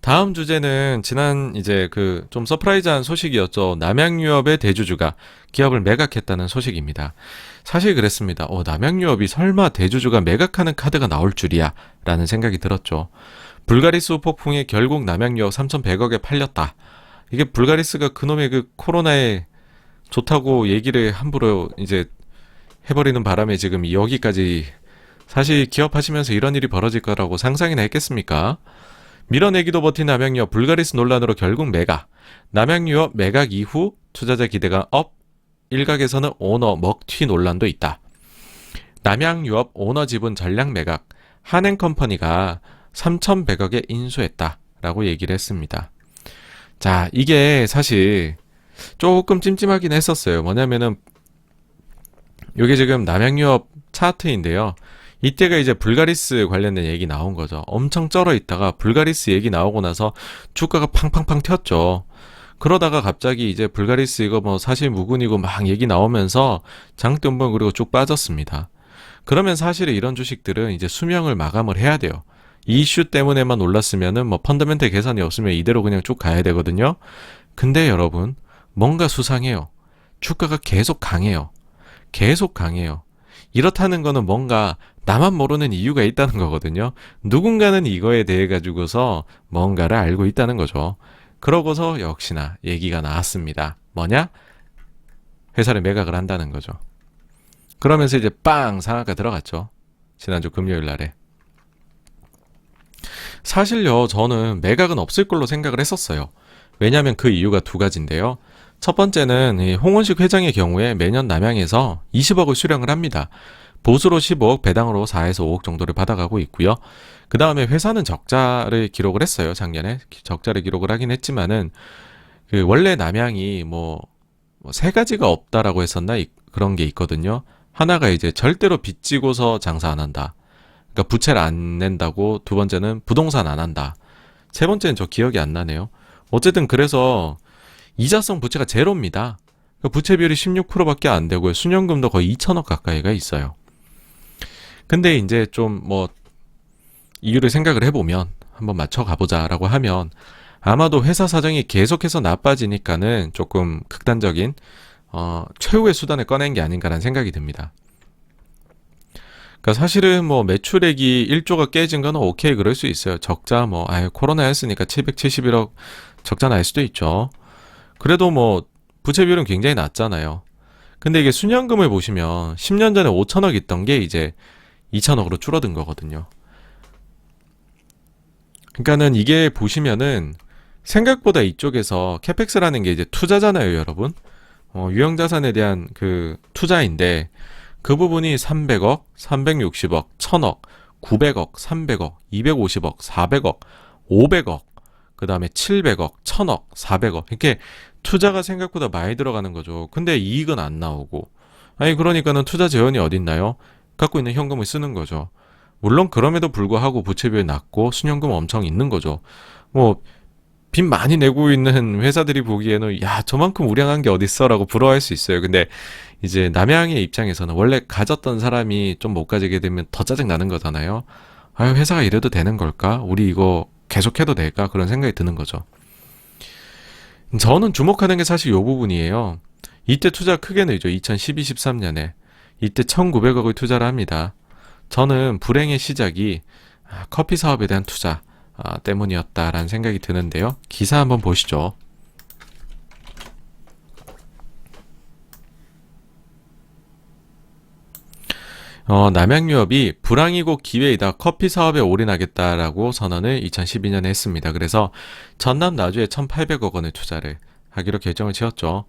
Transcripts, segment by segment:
다음 주제는 지난 이제 그 좀 서프라이즈한 소식이었죠. 남양유업의 대주주가 기업을 매각했다는 소식입니다. 사실 그랬습니다. 남양유업이 설마 대주주가 매각하는 카드가 나올 줄이야 라는 생각이 들었죠. 불가리스 폭풍에 결국 남양유업 3,100억에 팔렸다. 이게 불가리스가 그놈의 그 코로나에 좋다고 얘기를 함부로 이제 해버리는 바람에 지금 여기까지, 사실 기업하시면서 이런 일이 벌어질 거라고 상상이나 했겠습니까? 밀어내기도 버틴 남양유업 불가리스 논란으로 결국 매각. 남양유업 매각 이후 투자자 기대가 업, 일각에서는 오너 먹튀 논란도 있다. 남양유업 오너 지분 전량 매각, 한행컴퍼니가 3,100억에 인수했다라고 얘기를 했습니다. 자, 이게 사실 조금 찜찜하긴 했었어요. 뭐냐면은 이게 지금 남양유업 차트인데요. 이때가 이제 불가리스 관련된 얘기 나온 거죠. 엄청 쩔어 있다가 불가리스 얘기 나오고 나서 주가가 팡팡팡 튀었죠. 그러다가 갑자기 이제 불가리스 이거 뭐 사실 무근이고 막 얘기 나오면서 장대음봉 그리고 쭉 빠졌습니다. 그러면 사실은 이런 주식들은 이제 수명을 마감을 해야 돼요. 이 이슈 때문에만 올랐으면은 뭐 펀더멘털 개선이 없으면 이대로 그냥 쭉 가야 되거든요. 근데 여러분, 뭔가 수상해요. 주가가 계속 강해요. 계속 강해요. 이렇다는 거는 뭔가 나만 모르는 이유가 있다는 거거든요. 누군가는 이거에 대해 가지고서 뭔가를 알고 있다는 거죠. 그러고서 역시나 얘기가 나왔습니다. 뭐냐? 회사를 매각을 한다는 거죠. 그러면서 이제 빵 상한가 들어갔죠. 지난주 금요일 날에. 사실요, 저는 매각은 없을 걸로 생각을 했었어요. 왜냐하면 그 이유가 두 가지인데요. 첫 번째는 이 홍원식 회장의 경우에 매년 남양에서 20억을 수령을 합니다. 보수로 15억, 배당으로 4에서 5억 정도를 받아가고 있고요. 그 다음에 회사는 적자를 기록을 했어요. 작년에 적자를 기록을 하긴 했지만은 그 원래 남양이 뭐 세 가지가 없다라고 했었나, 그런 게 있거든요. 하나가 이제 절대로 빚지고서 장사 안 한다. 그러니까 부채를 안 낸다고. 두 번째는 부동산 안 한다. 세 번째는 저 기억이 안 나네요. 어쨌든 그래서 이자성 부채가 제로입니다. 부채 비율이 16%밖에 안 되고요. 순연금도 거의 2천억 가까이가 있어요. 근데 이제 좀 뭐 이유를 생각을 해보면, 한번 맞춰 가보자라고 하면 아마도 회사 사정이 계속해서 나빠지니까는 조금 극단적인 최후의 수단을 꺼낸 게 아닌가라는 생각이 듭니다. 그러니까 사실은 뭐 매출액이 1조가 깨진 거는 오케이, 그럴 수 있어요. 적자 뭐 코로나였으니까 771억 적자 날 수도 있죠. 그래도 뭐 부채 비율은 굉장히 낮잖아요. 근데 이게 순연금을 보시면 10년 전에 5천억 있던 게 이제 2천억으로 줄어든 거거든요. 그러니까는 이게 보시면은 생각보다 이쪽에서 캐펙스라는 게 이제 투자잖아요, 여러분. 유형자산에 대한 그 투자인데 그 부분이 300억, 360억, 1000억, 900억, 300억, 250억, 400억, 500억, 그 다음에 700억, 1000억, 400억. 이렇게 투자가 생각보다 많이 들어가는 거죠. 근데 이익은 안 나오고. 아니, 그러니까는 투자 재원이 어딨나요? 갖고 있는 현금을 쓰는 거죠. 물론 그럼에도 불구하고 부채 비율이 낮고 순현금 엄청 있는 거죠. 뭐 빚 많이 내고 있는 회사들이 보기에는 야, 저만큼 우량한 게 어딨어라고 부러워할 수 있어요. 근데 이제 남양의 입장에서는 원래 가졌던 사람이 좀 못 가지게 되면 더 짜증 나는 거잖아요. 아유, 회사가 이래도 되는 걸까? 우리 이거 계속해도 될까? 그런 생각이 드는 거죠. 저는 주목하는 게 사실 이 부분이에요. 이때 투자 크게 늘죠. 2012, 13년에. 이때 1,900억을 투자를 합니다. 저는 불행의 시작이 커피 사업에 대한 투자 때문이었다라는 생각이 드는데요. 기사 한번 보시죠. 남양유업이 불황이고 기회이다. 커피 사업에 올인하겠다라고 선언을 2012년에 했습니다. 그래서 전남 나주에 1,800억 원을 투자를 하기로 결정을 지었죠.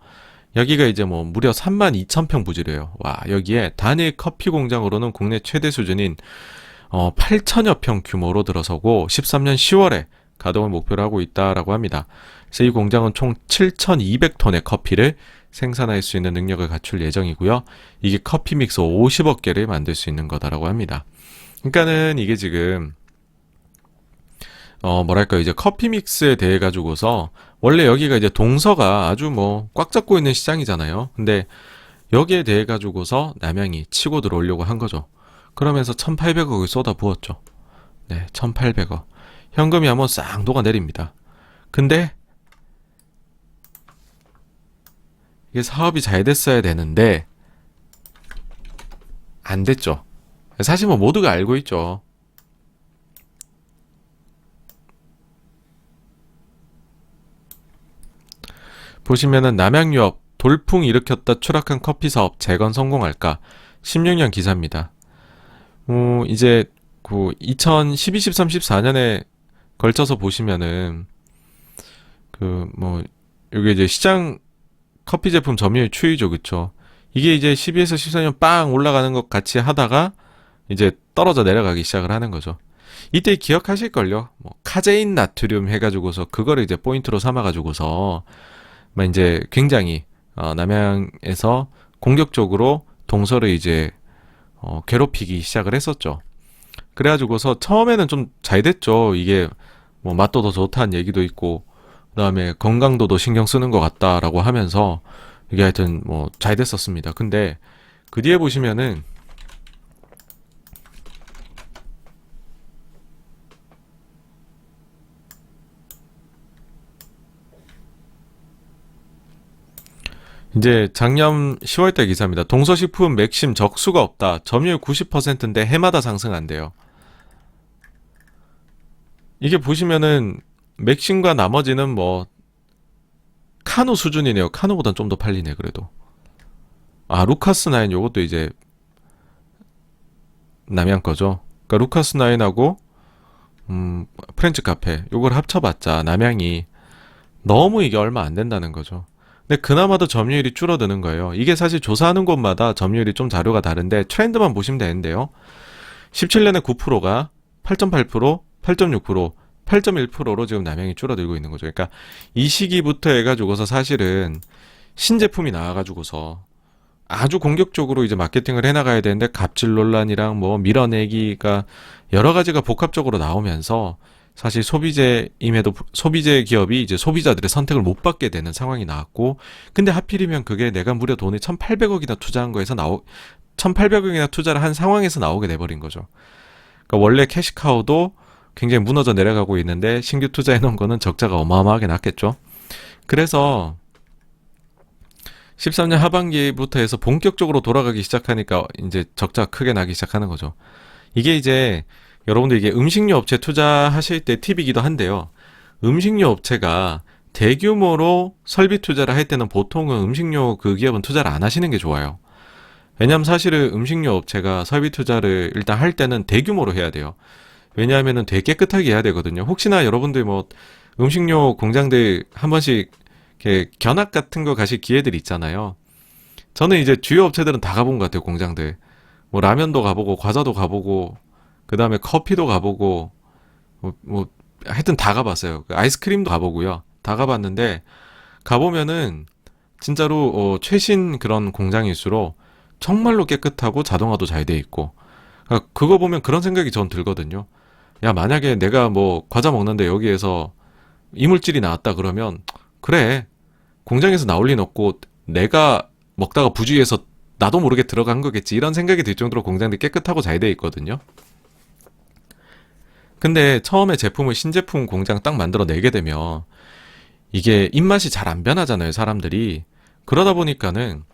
여기가 이제 뭐 무려 32,000평 부지래요. 와, 여기에 단일 커피 공장으로는 국내 최대 수준인 8천여 평 규모로 들어서고 13년 10월에 가동을 목표로 하고 있다라고 합니다. 그래서 이 공장은 총 7,200톤의 커피를 생산할 수 있는 능력을 갖출 예정이고요. 이게 커피 믹스 50억 개를 만들 수 있는 거다라고 합니다. 그러니까는 이게 지금 뭐랄까요, 이제 커피 믹스에 대해 가지고서 원래 여기가 이제 동서가 아주 뭐 꽉 잡고 있는 시장이잖아요. 근데 여기에 대해 가지고서 남양이 치고 들어오려고 한 거죠. 그러면서 1,800억을 쏟아 부었죠. 네, 1,800억. 현금이 한번 싹 녹아내립니다. 근데 이게 사업이 잘 됐어야 되는데 안 됐죠. 사실 뭐 모두가 알고 있죠. 보시면은 남양유업 돌풍 일으켰다 추락한 커피 사업 재건 성공할까? 16년 기사입니다. 이제 그 2012, 13, 14년에 걸쳐서 보시면은 그 뭐 이게 이제 시장 커피 제품 점유율 추이죠, 그쵸? 이게 이제 12에서 14년 빵 올라가는 것 같이 하다가 이제 떨어져 내려가기 시작을 하는 거죠. 이때 기억하실걸요? 뭐 카제인 나트륨 해가지고서 그거를 이제 포인트로 삼아가지고서 막 이제 굉장히 남양에서 공격적으로 동서를 이제 괴롭히기 시작을 했었죠. 그래가지고서 처음에는 좀 잘 됐죠. 이게 뭐 맛도 더 좋다는 얘기도 있고 그다음에 건강도도 신경 쓰는 것 같다라고 하면서 이게 하여튼 뭐 잘 됐었습니다. 근데 그 뒤에 보시면은 이제 작년 10월달 기사입니다. 동서식품 맥심 적수가 없다. 점유율 90%인데 해마다 상승한대요. 이게 보시면은 맥심과 나머지는 뭐 카누 수준이네요. 카누보단 좀 더 팔리네 그래도. 아 루카스 나인 요것도 이제 남양 거죠. 그러니까 루카스 나인하고 프렌치 카페 요걸 합쳐봤자 남양이 너무 이게 얼마 안 된다는 거죠. 근데 그나마도 점유율이 줄어드는 거예요. 이게 사실 조사하는 곳마다 점유율이 좀 자료가 다른데 트렌드만 보시면 되는데요. 17년에 9%가 8.8%, 8.6%, 8.1%로 지금 남양이 줄어들고 있는 거죠. 그러니까 이 시기부터 해가지고서 사실은 신제품이 나와가지고서 아주 공격적으로 이제 마케팅을 해나가야 되는데 갑질 논란이랑 뭐 밀어내기가 여러 가지가 복합적으로 나오면서 사실 소비재임에도 소비재 기업이 이제 소비자들의 선택을 못 받게 되는 상황이 나왔고 근데 하필이면 그게 내가 무려 돈을 1,800억이나 투자한 거에서 1,800억이나 투자를 한 상황에서 나오게 돼버린 거죠. 그러니까 원래 캐시카우도 굉장히 무너져 내려가고 있는데 신규 투자해 놓은 거는 적자가 어마어마하게 났겠죠. 그래서 13년 하반기부터 해서 본격적으로 돌아가기 시작하니까 이제 적자가 크게 나기 시작하는 거죠. 이게 이제 여러분들 이게 음식료 업체 투자하실 때 팁이기도 한데요. 음식료 업체가 대규모로 설비 투자를 할 때는 보통은 음식료 그 기업은 투자를 안 하시는 게 좋아요. 왜냐하면 사실은 음식료 업체가 설비 투자를 일단 할 때는 대규모로 해야 돼요. 왜냐하면은 되게 깨끗하게 해야 되거든요. 혹시나 여러분들 뭐 음식료 공장들 한 번씩 이렇게 견학 같은 거 가실 기회들이 있잖아요. 저는 이제 주요 업체들은 다 가본 것 같아요, 공장들. 뭐 라면도 가보고 과자도 가보고 그 다음에 커피도 가보고 뭐 하여튼 다 가봤어요. 아이스크림도 가보고요. 다 가봤는데 가보면은 진짜로 최신 그런 공장일수록 정말로 깨끗하고 자동화도 잘 돼 있고 그거 보면 그런 생각이 전 들거든요. 야 만약에 내가 뭐 과자 먹는데 여기에서 이물질이 나왔다 그러면 그래 공장에서 나올 리는 없고 내가 먹다가 부주의해서 나도 모르게 들어간 거겠지 이런 생각이 들 정도로 공장들이 깨끗하고 잘 돼 있거든요. 근데 처음에 제품을 신제품 공장 딱 만들어 내게 되면 이게 입맛이 잘 안 변하잖아요, 사람들이. 그러다 보니까는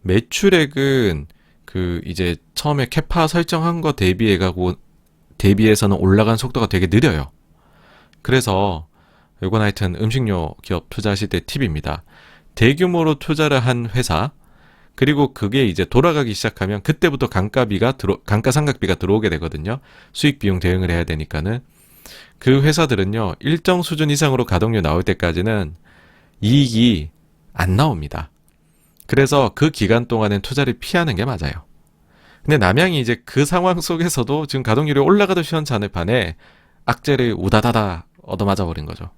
매출액은 그 이제 처음에 캐파 설정한 거 대비해서는 올라간 속도가 되게 느려요. 그래서 이건 하여튼 음식료 기업 투자하실 때 팁입니다. 대규모로 투자를 한 회사 그리고 그게 이제 돌아가기 시작하면 그때부터 감가상각비가 들어오게 되거든요. 수익 비용 대응을 해야 되니까는 그 회사들은요 일정 수준 이상으로 가동률 나올 때까지는 이익이 안 나옵니다. 그래서 그 기간 동안엔 투자를 피하는 게 맞아요. 근데 남양이 이제 그 상황 속에서도 지금 가동률이 올라가도 시원치 않을 판에 악재를 우다다다 얻어맞아 버린 거죠.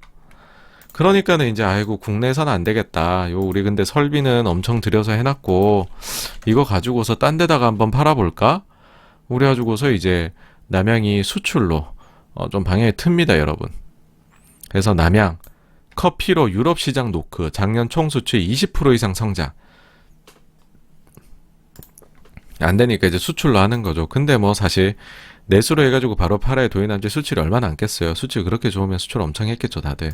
그러니까는 이제 아이고 국내에서는 안 되겠다. 요 우리 근데 설비는 엄청 들여서 해놨고 이거 가지고서 딴 데다가 한번 팔아볼까? 우리 가지고서 이제 남양이 수출로 좀 방향이 틉니다, 여러분. 그래서 남양 커피로 유럽 시장 노크 작년 총 수출 20% 이상 성장. 안 되니까 이제 수출로 하는 거죠. 근데 뭐 사실 내수로 해가지고 바로 팔아야 도인함지 수출이 얼마나 안겠어요. 수출이 그렇게 좋으면 수출 엄청 했겠죠, 다들.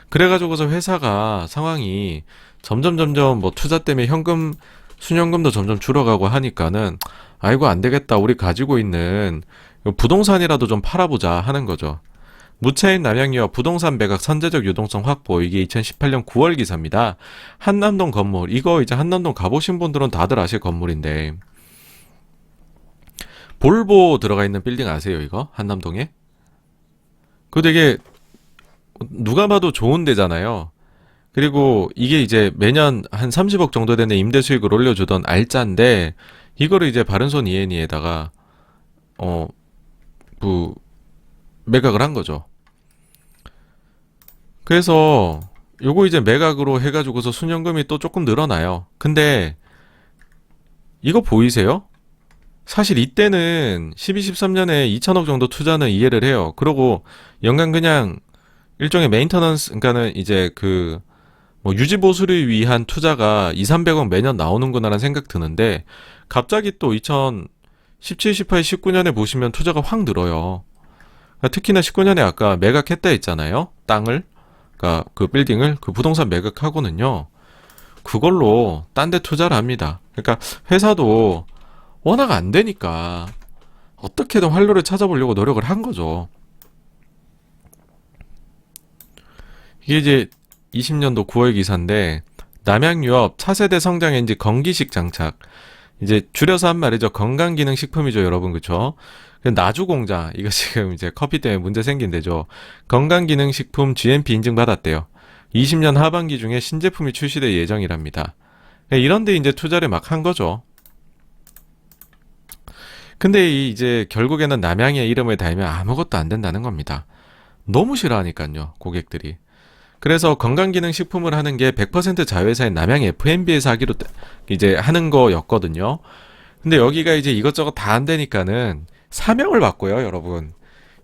그래가지고서 회사가 상황이 점점 뭐 투자 때문에 현금 순현금도 점점 줄어가고 하니까는 아이고 안 되겠다. 우리 가지고 있는 부동산이라도 좀 팔아보자 하는 거죠. 무차익 남양유업 부동산 매각 선제적 유동성 확보. 이게 2018년 9월 기사입니다. 한남동 건물. 이거 이제 한남동 가보신 분들은 다들 아실 건물인데 볼보 들어가 있는 빌딩 아세요, 이거? 한남동에? 그거 되게 누가 봐도 좋은 데잖아요. 그리고 이게 이제 매년 한 30억 정도 되는 임대 수익을 올려주던 알짜인데 이거를 이제 바른손 이애니에다가 어, 그 매각을 한 거죠. 그래서 요거 이제 매각으로 해가지고서 순현금이 또 조금 늘어나요. 근데 이거 보이세요? 사실 이때는 12, 13년에 2천억 정도 투자는 이해를 해요. 그러고 연간 그냥 일종의 메인터넌스, 그러니까는 이제 그 뭐 유지 보수를 위한 투자가 2, 300억 매년 나오는구나라는 생각 드는데 갑자기 또 2017, 18, 19년에 보시면 투자가 확 늘어요. 그러니까 특히나 19년에 아까 매각했다 했잖아요. 땅을, 그러니까 그 빌딩을 그 부동산 매각하고는요. 그걸로 딴 데 투자를 합니다. 그러니까 회사도 워낙 안 되니까 어떻게든 활로를 찾아보려고 노력을 한 거죠. 이게 이제 20년도 9월 기사인데 남양유업 차세대 성장 엔진 건기식 장착. 이제 줄여서 한 말이죠. 건강기능식품이죠, 여러분. 그쵸? 나주공장, 이거 지금 이제 커피 때문에 문제 생긴 데죠. 건강기능식품 GMP 인증 받았대요. 20년 하반기 중에 신제품이 출시될 예정이랍니다. 이런데 이제 투자를 막 한 거죠. 근데 이제 결국에는 남양의 이름을 달면 아무것도 안 된다는 겁니다. 너무 싫어하니까요, 고객들이. 그래서 건강기능식품을 하는 게 100% 자회사인 남양 F&B에서 하기로 이제 하는 거였거든요. 근데 여기가 이제 이것저것 다 안 되니까는 사명을 바꿔요, 여러분.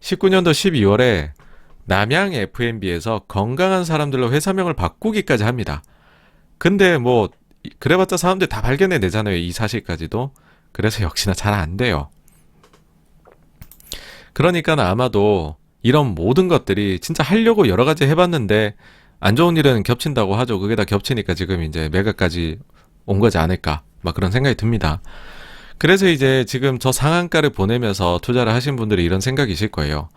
19년도 12월에 남양 F&B에서 건강한 사람들로 회사명을 바꾸기까지 합니다. 근데 뭐 그래봤자 사람들 다 발견해내잖아요, 이 사실까지도. 그래서 역시나 잘 안 돼요. 그러니까 아마도 이런 모든 것들이 진짜 하려고 여러 가지 해봤는데 안 좋은 일은 겹친다고 하죠. 그게 다 겹치니까 지금 이제 매각까지 온 거지 않을까. 막 그런 생각이 듭니다. 그래서 이제 지금 저 상한가를 보내면서 투자를 하신 분들이 이런 생각이실 거예요.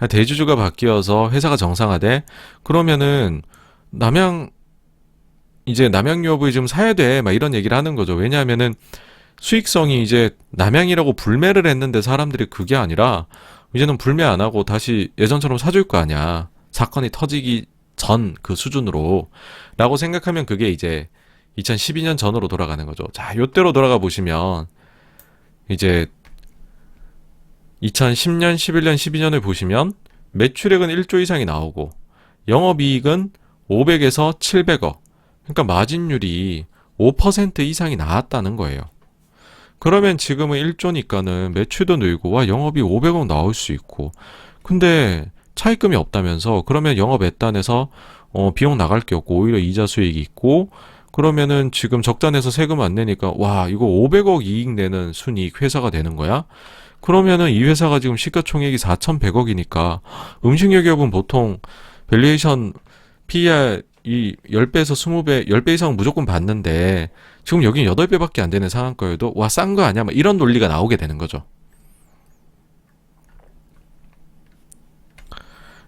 대주주가 바뀌어서 회사가 정상화돼? 그러면은 남양 이제 남양유업을 좀 사야 돼. 막 이런 얘기를 하는 거죠. 왜냐하면은 수익성이 이제 남양이라고 불매를 했는데 사람들이 그게 아니라 이제는 불매 안 하고 다시 예전처럼 사줄 거 아니야. 사건이 터지기 전 그 수준으로 라고 생각하면 그게 이제 2012년 전으로 돌아가는 거죠. 자, 요때로 돌아가 보시면 이제 2010년, 11년, 12년을 보시면 매출액은 1조 이상이 나오고 영업이익은 500에서 700억. 그러니까 마진율이 5% 이상이 나왔다는 거예요. 그러면 지금은 1조니까는 매출도 늘고 와 영업이 500억 나올 수 있고 근데 차입금이 없다면서 그러면 영업 애단에서 비용 나갈 게 없고 오히려 이자 수익이 있고 그러면은 지금 적자내서 세금 안 내니까 와 이거 500억 이익 내는 순이익 회사가 되는 거야? 그러면은 이 회사가 지금 시가총액이 4,100억이니까 음식료기업은 보통 밸류에이션 PER 이 10배에서 20배, 10배 이상은 무조건 받는데 지금 여긴 8배밖에 안 되는 상한가여도 와 싼 거 아니야? 막 이런 논리가 나오게 되는 거죠.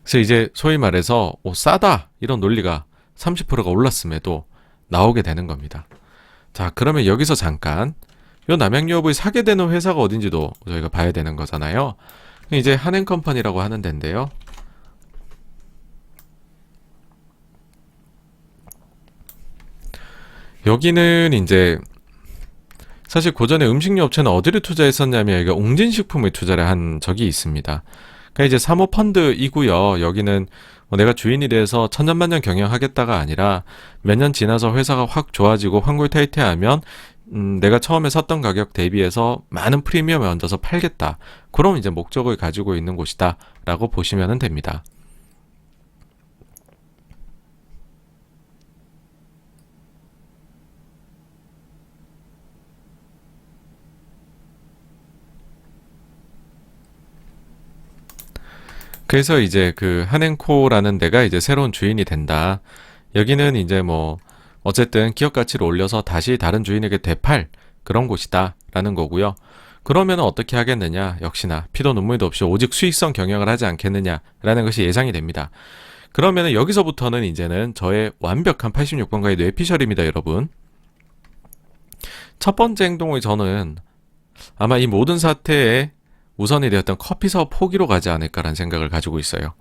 그래서 이제 소위 말해서 싸다 이런 논리가 30%가 올랐음에도 나오게 되는 겁니다. 자, 그러면 여기서 잠깐 요 남양유업을 사게 되는 회사가 어딘지도 저희가 봐야 되는 거잖아요. 이제 한행컴퍼니라고 하는 데인데요. 여기는 이제 사실 고전에 음식료 업체는 어디를 투자했었냐면 여기가 옹진식품을 투자를 한 적이 있습니다. 그러니까 이제 사모펀드이고요. 여기는 내가 주인이 돼서 천년만년 경영하겠다가 아니라 몇 년 지나서 회사가 확 좋아지고 환골탈퇴하면 내가 처음에 샀던 가격 대비해서 많은 프리미엄을 얹어서 팔겠다. 그런 이제 목적을 가지고 있는 곳이다. 라고 보시면 됩니다. 그래서 이제 그 한행코라는 데가 이제 새로운 주인이 된다. 여기는 이제 뭐 어쨌든 기업 가치를 올려서 다시 다른 주인에게 되팔 그런 곳이다라는 거고요. 그러면 어떻게 하겠느냐? 역시나 피도 눈물도 없이 오직 수익성 경영을 하지 않겠느냐라는 것이 예상이 됩니다. 그러면 여기서부터는 이제는 저의 완벽한 86번가의 뇌피셜입니다, 여러분. 첫 번째 행동을 저는 아마 이 모든 사태에 우선이 되었던 커피 사업 포기로 가지 않을까라는 생각을 가지고 있어요.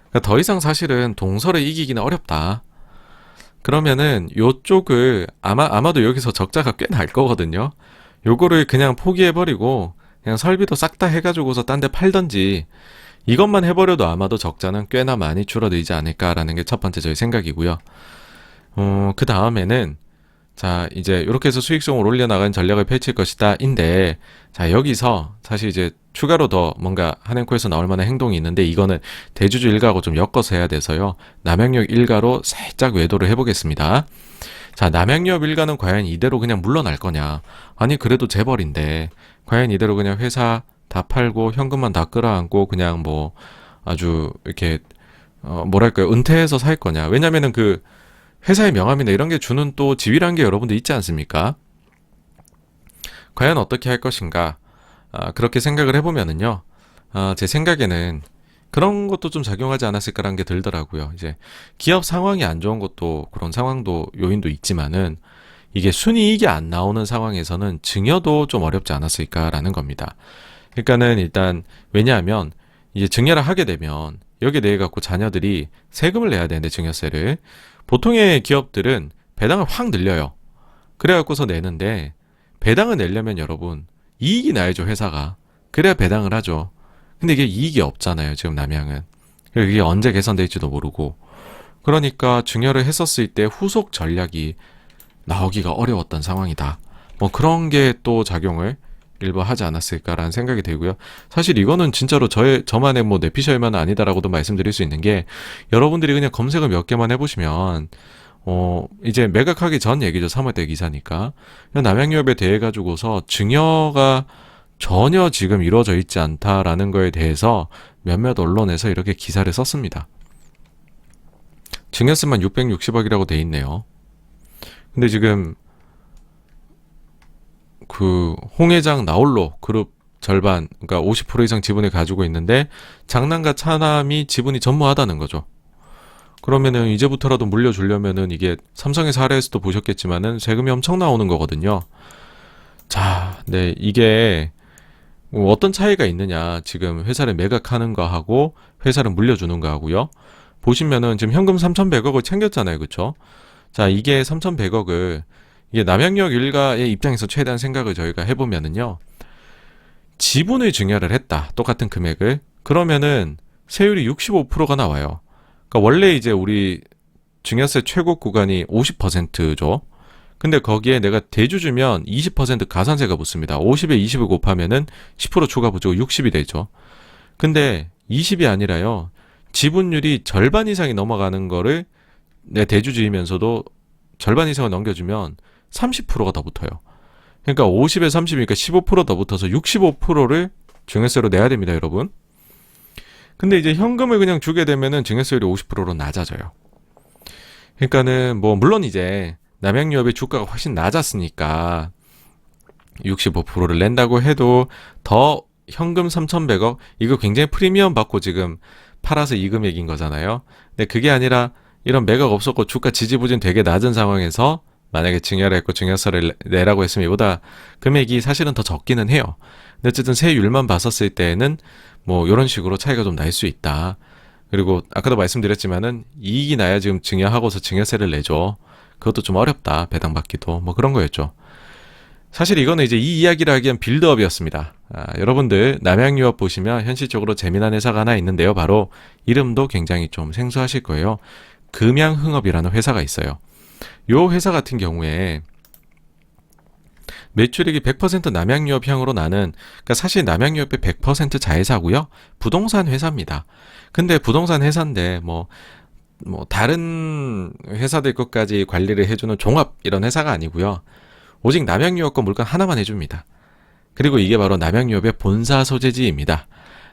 그러니까 더 이상 사실은 동설을 이기기는 어렵다. 그러면은 요쪽을 아마도 여기서 적자가 꽤 날 거거든요. 요거를 그냥 포기해버리고 그냥 설비도 싹 다 해가지고서 딴 데 팔던지 이것만 해버려도 아마도 적자는 꽤나 많이 줄어들지 않을까라는 게 첫 번째 저희 생각이고요. 그 다음에는 자 이제 이렇게 해서 수익성을 올려나가는 전략을 펼칠 것이다 인데 자 여기서 사실 이제 추가로 더 뭔가 한행코에서 나올 만한 행동이 있는데 이거는 대주주 일가하고 좀 엮어서 해야 돼서요. 남양유업 일가로 살짝 외도를 해보겠습니다. 자 남양유업 일가는 과연 이대로 그냥 물러날 거냐. 아니 그래도 재벌인데 과연 이대로 그냥 회사 다 팔고 현금만 다 끌어안고 그냥 뭐 아주 이렇게 뭐랄까요 은퇴해서 살 거냐. 왜냐면은 그 회사의 명함이나 이런 게 주는 또 지위란 게 여러분들 있지 않습니까? 과연 어떻게 할 것인가? 그렇게 생각을 해보면은요, 제 생각에는 그런 것도 좀 작용하지 않았을까라는 게 들더라고요. 이제 기업 상황이 안 좋은 것도 그런 상황도 요인도 있지만은 이게 순이익이 안 나오는 상황에서는 증여도 좀 어렵지 않았을까라는 겁니다. 그러니까는 일단 왜냐하면 이제 증여를 하게 되면 여기에 대해 갖고 자녀들이 세금을 내야 되는데 증여세를 보통의 기업들은 배당을 확 늘려요. 그래갖고서 내는데 배당을 내려면 여러분 이익이 나야죠 회사가. 그래야 배당을 하죠. 근데 이게 이익이 없잖아요 지금 남양은. 그리고 이게 언제 개선될지도 모르고. 그러니까 증여를 했었을 때 후속 전략이 나오기가 어려웠던 상황이다. 뭐 그런 게 또 작용을 일부 하지 않았을까라는 생각이 들고요. 사실 이거는 진짜로 저만의 뭐 뇌피셜만은 아니다라고도 말씀드릴 수 있는 게 여러분들이 그냥 검색을 몇 개만 해보시면 이제 매각하기 전 얘기죠. 3월달 기사니까. 남양유업에 대해 가지고서 증여가 전혀 지금 이루어져 있지 않다라는 거에 대해서 몇몇 언론에서 이렇게 기사를 썼습니다. 증여세만 660억이라고 돼 있네요. 근데 지금 그 홍해장 나홀로 그룹 절반 그러니까 50% 이상 지분을 가지고 있는데 장남과 차남이 지분이 전무하다는 거죠. 그러면은 이제부터라도 물려주려면은 이게 삼성의 사례에서도 보셨겠지만은 세금이 엄청 나오는 거거든요. 자, 네 이게 어떤 차이가 있느냐 지금 회사를 매각하는 거하고 회사를 물려주는 거하고요. 보시면은 지금 현금 3,100억을 챙겼잖아요, 그렇죠? 자 이게 3,100억을 이게 남양유업 일가의 입장에서 최대한 생각을 저희가 해보면은요. 지분을 증여를 했다. 똑같은 금액을. 그러면은 세율이 65%가 나와요. 그러니까 원래 이제 우리 증여세 최고 구간이 50%죠. 근데 거기에 내가 대주주면 20% 가산세가 붙습니다. 50에 20을 곱하면은 10% 추가 붙이고 60이 되죠. 근데 20이 아니라요. 지분율이 절반 이상이 넘어가는 거를 내 대주주이면서도 절반 이상을 넘겨주면 30%가 더 붙어요. 그러니까 50에 30이니까 15%더 붙어서 65%를 증여세로 내야 됩니다, 여러분. 근데 이제 현금을 그냥 주게 되면은 증여세율이 50%로 낮아져요. 그러니까는 뭐 물론 이제 남양유업의 주가가 훨씬 낮았으니까 65%를 낸다고 해도 더 현금 3,100억 이거 굉장히 프리미엄 받고 지금 팔아서 이 금액인 거잖아요. 근데 그게 아니라 이런 매각 없었고 주가 지지부진 되게 낮은 상황에서 만약에 증여를 했고 증여세를 내라고 했으면 이보다 금액이 사실은 더 적기는 해요. 근데 어쨌든 세율만 봤었을 때에는 뭐 이런 식으로 차이가 좀 날 수 있다. 그리고 아까도 말씀드렸지만은 이익이 나야 지금 증여하고서 증여세를 내죠. 그것도 좀 어렵다. 배당받기도 뭐 그런 거였죠. 사실 이거는 이제 이 이야기를 하기 위한 빌드업이었습니다. 여러분들 남양유업 보시면 현실적으로 재미난 회사가 하나 있는데요. 바로 이름도 굉장히 좀 생소하실 거예요. 금양흥업이라는 회사가 있어요. 요 회사 같은 경우에 매출액이 100% 남양유업향으로 나는 그러니까 사실 남양유업의 100% 자회사고요. 부동산 회사입니다. 근데 부동산 회사인데 뭐 다른 회사들 것까지 관리를 해주는 종합 이런 회사가 아니고요. 오직 남양유업 거 물건 하나만 해줍니다. 그리고 이게 바로 남양유업의 본사 소재지입니다.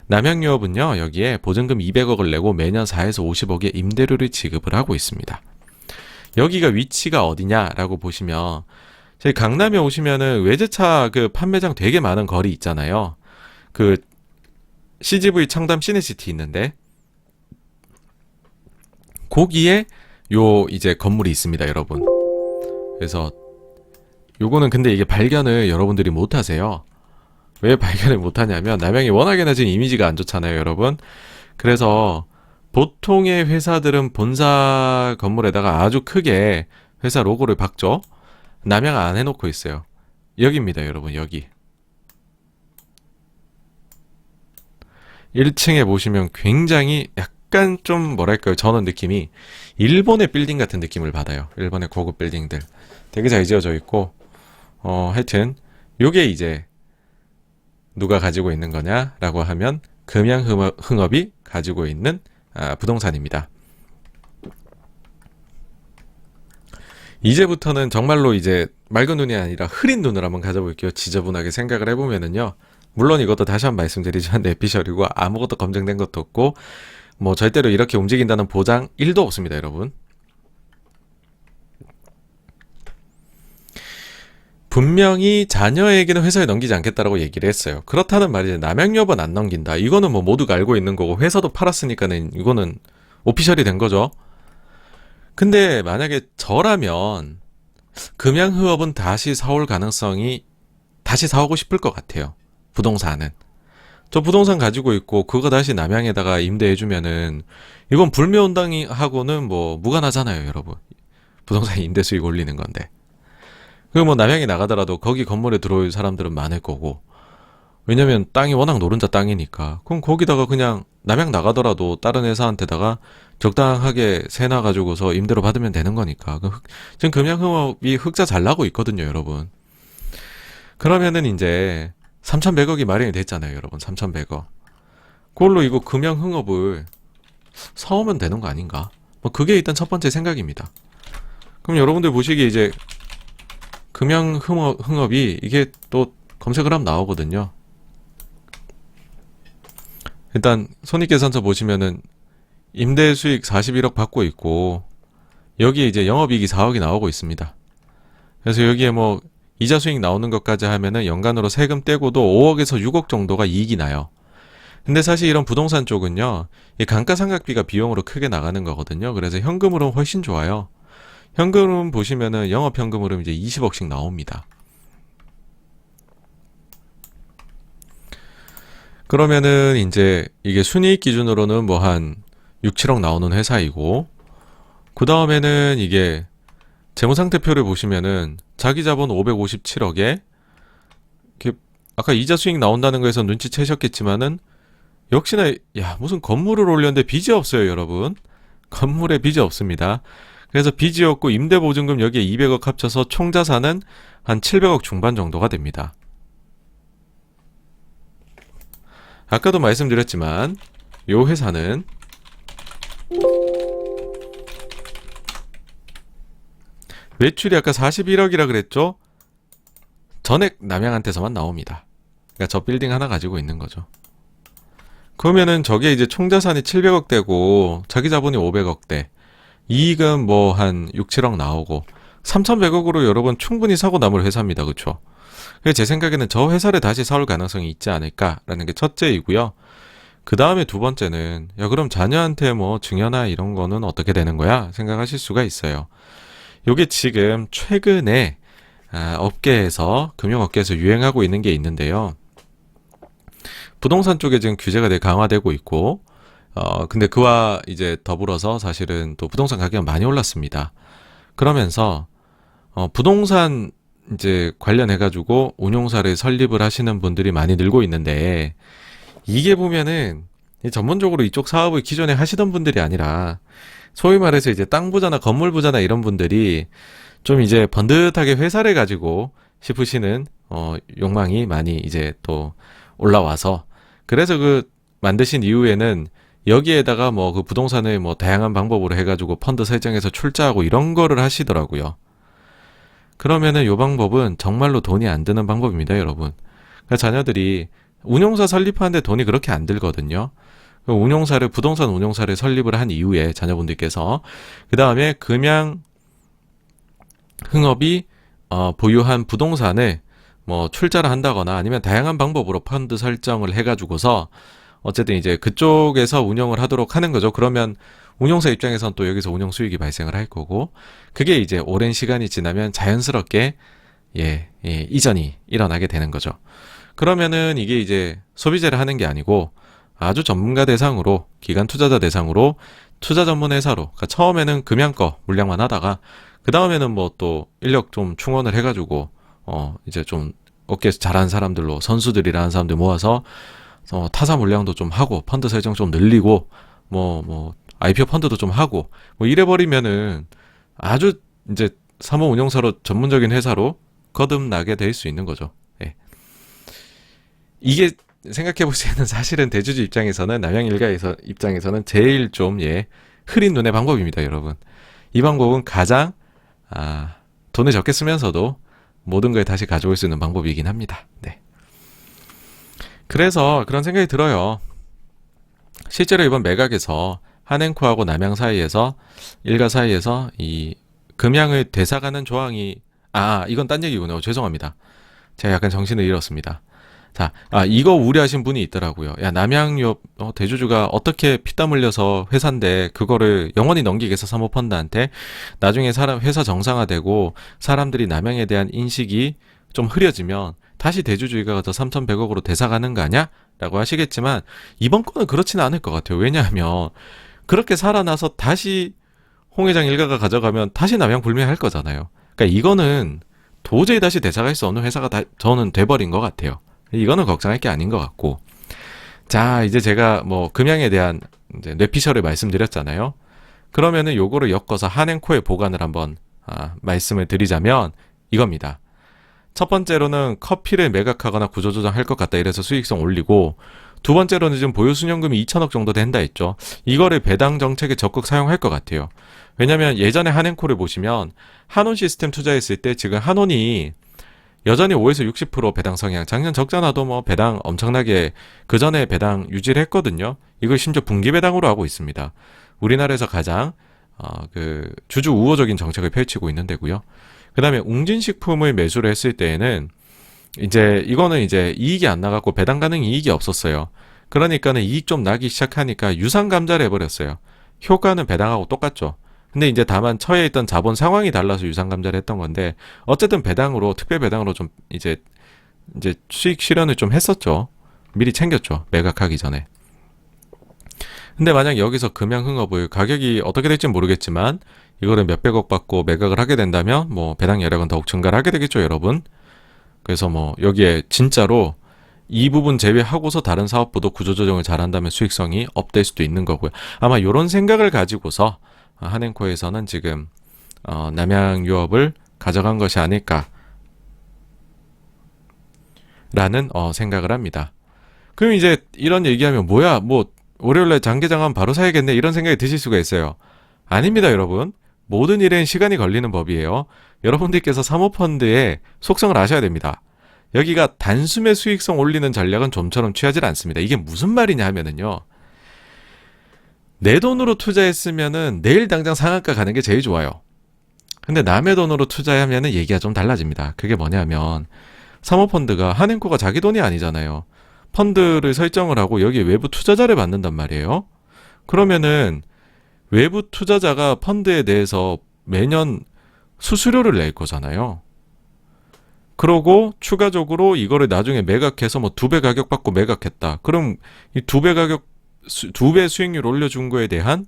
남양유업은요, 여기에 보증금 200억을 내고 매년 4에서 50억의 임대료를 지급을 하고 있습니다. 여기가 위치가 어디냐라고 보시면, 저희 강남에 오시면은 외제차 그 판매장 되게 많은 거리 있잖아요. 그 CGV 청담 시내시티 있는데, 거기에 요 이제 건물이 있습니다, 여러분. 그래서 요거는 근데 이게 발견을 여러분들이 못 하세요. 왜 발견을 못 하냐면 남양이 워낙에나 지금 이미지가 안 좋잖아요, 여러분. 그래서 보통의 회사들은 본사 건물에다가 아주 크게 회사 로고를 박죠. 남양 안 해놓고 있어요. 여기입니다, 여러분. 여기 1층에 보시면 굉장히 약간 좀 뭐랄까요, 저는 느낌이 일본의 빌딩 같은 느낌을 받아요. 일본의 고급 빌딩들 되게 잘 지어져 있고, 하여튼 요게 이제 누가 가지고 있는 거냐라고 하면 금양흥업이 가지고 있는 부동산입니다. 이제부터는 정말로 이제 맑은 눈이 아니라 흐린 눈을 한번 가져볼게요. 지저분하게 생각을 해보면은요. 물론 이것도 다시 한번 말씀드리지만 내피셜이고 아무것도 검증된 것도 없고 뭐 절대로 이렇게 움직인다는 보장 1도 없습니다, 여러분. 분명히 자녀에게는 회사에 넘기지 않겠다라고 얘기를 했어요. 그렇다는 말이죠. 남양유업은 안 넘긴다. 이거는 뭐 모두가 알고 있는 거고 회사도 팔았으니까는 이거는 오피셜이 된 거죠. 근데 만약에 저라면 금양흥업은 다시 사올 가능성이, 다시 사오고 싶을 것 같아요. 부동산은. 저 부동산 가지고 있고 그거 다시 남양에다가 임대해주면은 이건 불매운동하고는 뭐 무관하잖아요, 여러분. 부동산 임대 수익 올리는 건데. 그리고 뭐 남양이 나가더라도 거기 건물에 들어올 사람들은 많을 거고, 왜냐면 땅이 워낙 노른자 땅이니까. 그럼 거기다가 그냥 남양 나가더라도 다른 회사한테다가 적당하게 세나 가지고서 임대로 받으면 되는 거니까. 지금 금양흥업이 흑자 잘 나고 있거든요, 여러분. 그러면은 이제 3,100억이 마련이 됐잖아요, 여러분. 3,100억. 그걸로 이거 금양흥업을 사오면 되는 거 아닌가? 뭐 그게 일단 첫 번째 생각입니다. 그럼 여러분들 보시기에 이제 금양흥업이 이게 또 검색을 하면 나오거든요. 일단 손익계산서 보시면은 임대 수익 41억 받고 있고 여기에 이제 영업이익이 4억이 나오고 있습니다. 그래서 여기에 뭐 이자 수익 나오는 것까지 하면은 연간으로 세금 떼고도 5억에서 6억 정도가 이익이 나요. 근데 사실 이런 부동산 쪽은요, 이 감가상각비가 비용으로 크게 나가는 거거든요. 그래서 현금으로는 훨씬 좋아요. 현금 보시면은 영업현금으로 이제 20억씩 나옵니다. 그러면은 이제 이게 순이익 기준으로는 뭐 한 6, 7억 나오는 회사이고, 그 다음에는 이게 재무상태표를 보시면은 자기 자본 557억에 아까 이자 수익 나온다는 거에서 눈치채셨겠지만은 역시나 무슨 건물을 올렸는데 빚이 없어요, 여러분. 건물에 빚이 없습니다. 그래서 빚이 없고 임대보증금 여기에 200억 합쳐서 총 자산은 한 700억 중반 정도가 됩니다. 아까도 말씀드렸지만 요 회사는 매출이 아까 41억이라 그랬죠? 전액 남양한테서만 나옵니다. 그러니까 저 빌딩 하나 가지고 있는 거죠. 그러면은 저게 이제 총 자산이 700억대고 자기 자본이 500억대, 이익은 뭐 한 6, 7억 나오고 3,100억으로 여러분 충분히 사고 남을 회사입니다. 그쵸? 그래서 제 생각에는 저 회사를 다시 사올 가능성이 있지 않을까라는 게 첫째이고요. 그 다음에 두 번째는 그럼 자녀한테 뭐 증여나 이런 거는 어떻게 되는 거야? 생각하실 수가 있어요. 요게 지금 최근에 업계에서, 금융업계에서 유행하고 있는 게 있는데요. 부동산 쪽에 지금 규제가 되게 강화되고 있고, 근데 그와 이제 더불어서 사실은 또 부동산 가격이 많이 올랐습니다. 그러면서, 부동산 이제 관련해가지고 운용사를 설립을 하시는 분들이 많이 늘고 있는데, 이게 보면은 전문적으로 이쪽 사업을 기존에 하시던 분들이 아니라, 소위 말해서 이제 땅 부자나 건물 부자나 이런 분들이 좀 이제 번듯하게 회사를 가지고 싶으시는, 욕망이 많이 이제 또 올라와서, 그래서 그 만드신 이후에는 여기에다가 뭐 그 부동산을 뭐 다양한 방법으로 해가지고 펀드 설정해서 출자하고 이런 거를 하시더라고요. 그러면은 요 방법은 정말로 돈이 안 드는 방법입니다, 여러분. 그러니까 자녀들이 운용사 설립하는데 돈이 그렇게 안 들거든요. 운용사를 부동산 운용사를 설립을 한 이후에 자녀분들께서 그 다음에 금양 흥업이 보유한 부동산을 뭐 출자를 한다거나 아니면 다양한 방법으로 펀드 설정을 해가지고서 어쨌든 이제 그쪽에서 운영을 하도록 하는 거죠. 그러면 운용사 입장에서는 또 여기서 운용 수익이 발생을 할 거고, 그게 이제 오랜 시간이 지나면 자연스럽게 이전이 일어나게 되는 거죠. 그러면은 이게 이제 소비재를 하는 게 아니고 아주 전문가 대상으로, 기관 투자자 대상으로 투자 전문 회사로, 그러니까 처음에는 금양 거 물량만 하다가 그 다음에는 뭐 또 인력 좀 충원을 해가지고 이제 좀 업계에서 잘하는 사람들로, 선수들이라는 사람들 모아서 타사 물량도 좀 하고 펀드 설정 좀 늘리고 뭐 IPO 펀드도 좀 하고 뭐 이래버리면은 아주 이제 사모 운용사로 전문적인 회사로 거듭나게 될 수 있는 거죠. 예. 이게 생각해보시면 사실은 대주주 입장에서는, 남양일가에서 입장에서는 제일 좀 흐린 눈의 방법입니다, 여러분. 이 방법은 가장 돈을 적게 쓰면서도 모든 걸 다시 가져올 수 있는 방법이긴 합니다. 네. 그래서 그런 생각이 들어요. 실제로 이번 매각에서 한행코하고 남양 사이에서, 일가 사이에서 이 금양을 되사가는 조항이, 이건 딴 얘기군요. 죄송합니다. 제가 약간 정신을 잃었습니다. 자, 이거 우려하신 분이 있더라고요. 야, 남양유업 대주주가 어떻게 피땀 흘려서 회사인데 그거를 영원히 넘기게 해서 사모펀드한테 나중에 회사 정상화되고 사람들이 남양에 대한 인식이 좀 흐려지면 다시 대주주의가 가서 3,100억으로 되사가는 거 아냐? 라고 하시겠지만 이번 건은 그렇지는 않을 것 같아요. 왜냐하면 그렇게 살아나서 다시 홍 회장 일가가 가져가면 다시 남양 불매할 거잖아요. 그러니까 이거는 도저히 다시 되사갈 수 없는 회사가 저는 돼버린 것 같아요. 이거는 걱정할 게 아닌 것 같고. 자, 이제 제가 뭐 금양에 대한 이제 뇌피셜을 말씀드렸잖아요. 그러면은 요거를 엮어서 한행코에 보관을 한번 말씀을 드리자면 이겁니다. 첫 번째로는 커피를 매각하거나 구조조정할 것 같다 이래서 수익성 올리고, 두 번째로는 지금 보유순연금이 2천억 정도 된다 했죠. 이거를 배당 정책에 적극 사용할 것 같아요. 왜냐면 예전에 한행코를 보시면 한온 시스템 투자했을 때 지금 한온이 여전히 5에서 60% 배당 성향, 작년 적자나도 뭐 배당 엄청나게 그 전에 배당 유지를 했거든요. 이걸 심지어 분기 배당으로 하고 있습니다. 우리나라에서 가장 주주 우호적인 정책을 펼치고 있는 데고요. 그 다음에 웅진식품을 매수를 했을 때에는 이거는 이제 이익이 안 나갔고 배당 가능 이익이 없었어요. 그러니까는 이익 좀 나기 시작하니까 유상 감자를 해버렸어요. 효과는 배당하고 똑같죠. 근데 이제 다만 처해 있던 자본 상황이 달라서 유상 감자를 했던 건데, 어쨌든 배당으로, 특별 배당으로 좀 이제 수익 실현을 좀 했었죠. 미리 챙겼죠. 매각하기 전에. 근데 만약 여기서 금양흥업을 가격이 어떻게 될지 모르겠지만 이거를 몇백억 받고 매각을 하게 된다면 뭐 배당 여력은 더욱 증가를 하게 되겠죠, 여러분. 그래서 뭐 여기에 진짜로 이 부분 제외하고서 다른 사업부도 구조조정을 잘한다면 수익성이 업될 수도 있는 거고요. 아마 이런 생각을 가지고서 한행코에서는 지금 남양유업을 가져간 것이 아닐까 라는 생각을 합니다. 그럼 이제 이런 얘기하면 뭐야, 뭐 월요일날 장기장하면 바로 사야겠네 이런 생각이 드실 수가 있어요. 아닙니다, 여러분. 모든 일엔 시간이 걸리는 법이에요. 여러분들께서 사모펀드의 속성을 아셔야 됩니다. 여기가 단숨에 수익성 올리는 전략은 좀처럼 취하지 않습니다. 이게 무슨 말이냐 하면은요, 내 돈으로 투자했으면은 내일 당장 상한가 가는 게 제일 좋아요. 근데 남의 돈으로 투자하면은 얘기가 좀 달라집니다. 그게 뭐냐면 사모펀드가 한행코가 자기 돈이 아니잖아요. 펀드를 설정을 하고 여기에 외부 투자자를 받는단 말이에요. 그러면은 외부 투자자가 펀드에 대해서 매년 수수료를 낼 거잖아요. 그러고 추가적으로 이거를 나중에 매각해서 뭐 2배 가격 받고 매각했다. 그럼 이 2배 수익률 올려준 거에 대한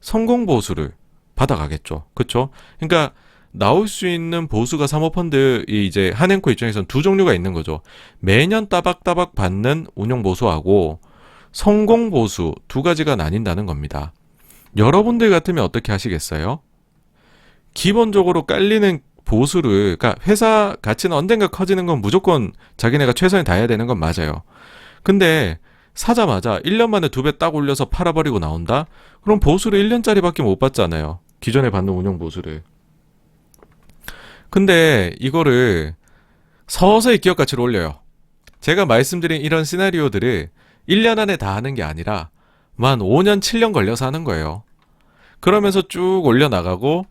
성공 보수를 받아가겠죠. 그렇죠? 그러니까 나올 수 있는 보수가 사모펀드 이제 한행코 입장에서는 두 종류가 있는 거죠. 매년 따박따박 받는 운용 보수하고 성공 보수 두 가지가 나뉜다는 겁니다. 여러분들 같으면 어떻게 하시겠어요? 기본적으로 깔리는 보수를, 그러니까 회사 가치는 언젠가 커지는 건 무조건 자기네가 최선을 다해야 되는 건 맞아요. 근데 사자마자 1년 만에 2배 딱 올려서 팔아버리고 나온다? 그럼 보수를 1년짜리밖에 못 받잖아요. 기존에 받는 운용 보수를. 근데 이거를 서서히 기업 가치를 올려요. 제가 말씀드린 이런 시나리오들을 1년 안에 다 하는 게 아니라 만 5년, 7년 걸려서 하는 거예요. 그러면서 쭉 올려나가고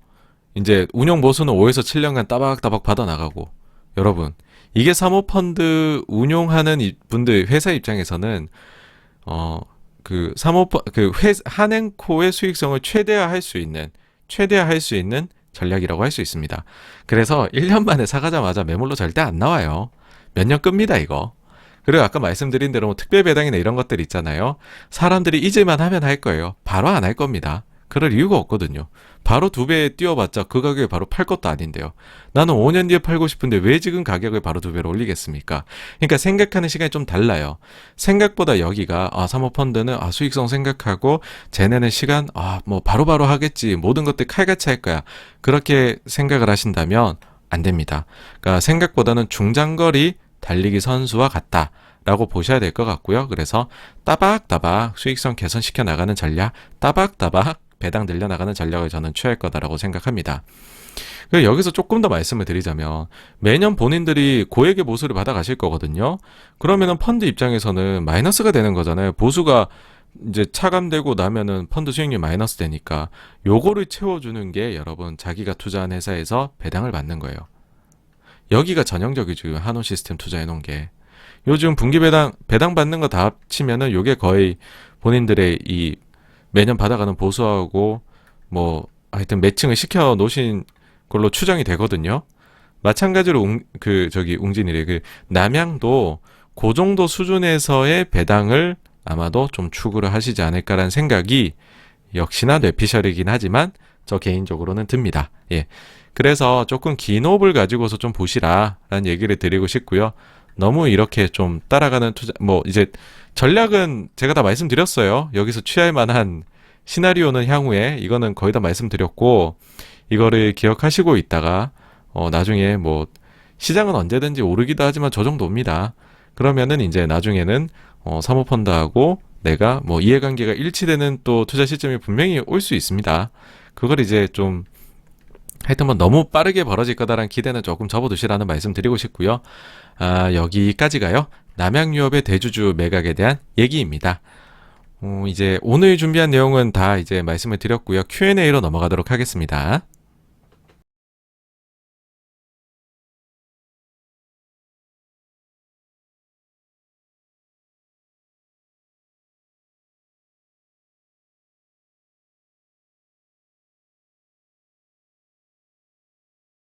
이제 운용 보수는 5에서 7년간 따박따박 받아나가고 여러분 이게 사모펀드 운용하는 분들 회사 입장에서는 그 한행코의 수익성을 최대화할 수 있는 전략이라고 할 수 있습니다. 그래서 1년 만에 사가자마자 매물로 절대 안 나와요. 몇 년 끕니다 이거. 그리고 아까 말씀드린 대로 뭐 특별 배당이나 이런 것들 있잖아요. 사람들이 잊을만 하면 할 거예요. 바로 안 할 겁니다. 그럴 이유가 없거든요. 바로 2배 뛰어봤자 그 가격에 바로 팔 것도 아닌데요. 나는 5년 뒤에 팔고 싶은데 왜 지금 가격을 바로 2배로 올리겠습니까? 그러니까 생각하는 시간이 좀 달라요. 생각보다 여기가 사모펀드는 수익성 생각하고 쟤네는 시간 뭐 바로바로 하겠지. 모든 것들 칼같이 할 거야. 그렇게 생각을 하신다면 안 됩니다. 그러니까 생각보다는 중장거리 달리기 선수와 같다. 라고 보셔야 될 것 같고요. 그래서 따박따박 수익성 개선시켜 나가는 전략, 따박따박 배당 늘려나가는 전략을 저는 취할 거다라고 생각합니다. 여기서 조금 더 말씀을 드리자면 매년 본인들이 고액의 보수를 받아가실 거거든요. 그러면은 펀드 입장에서는 마이너스가 되는 거잖아요. 보수가 이제 차감되고 나면은 펀드 수익률 마이너스 되니까 요거를 채워주는 게 여러분 자기가 투자한 회사에서 배당을 받는 거예요. 여기가 전형적이죠. 한우 시스템 투자해 놓은 게. 요즘 분기 배당 받는 거 다 합치면은 요게 거의 본인들의 이 매년 받아가는 보수하고 뭐 하여튼 매칭을 시켜 놓으신 걸로 추정이 되거든요. 마찬가지로 웅진이래. 남양도 그 정도 수준에서의 배당을 아마도 좀 추구를 하시지 않을까라는 생각이 역시나 뇌피셜이긴 하지만 저 개인적으로는 듭니다. 예. 그래서 조금 긴 호흡을 가지고서 좀 보시라라는 얘기를 드리고 싶고요. 너무 이렇게 좀 따라가는 투자, 이제 전략은 제가 다 말씀드렸어요. 여기서 취할 만한 시나리오는 향후에 이거는 거의 다 말씀드렸고, 이거를 기억하시고 있다가, 나중에 시장은 언제든지 오르기도 하지만 저 정도입니다. 그러면은 이제 나중에는, 사모펀드하고 내가 이해관계가 일치되는 또 투자 시점이 분명히 올 수 있습니다. 그걸 이제 좀 하여튼 너무 빠르게 벌어질 거다라는 기대는 조금 접어두시라는 말씀 드리고 싶고요. 여기까지가요. 남양유업의 대주주 매각에 대한 얘기입니다. 이제 오늘 준비한 내용은 다 이제 말씀을 드렸고요. Q&A로 넘어가도록 하겠습니다.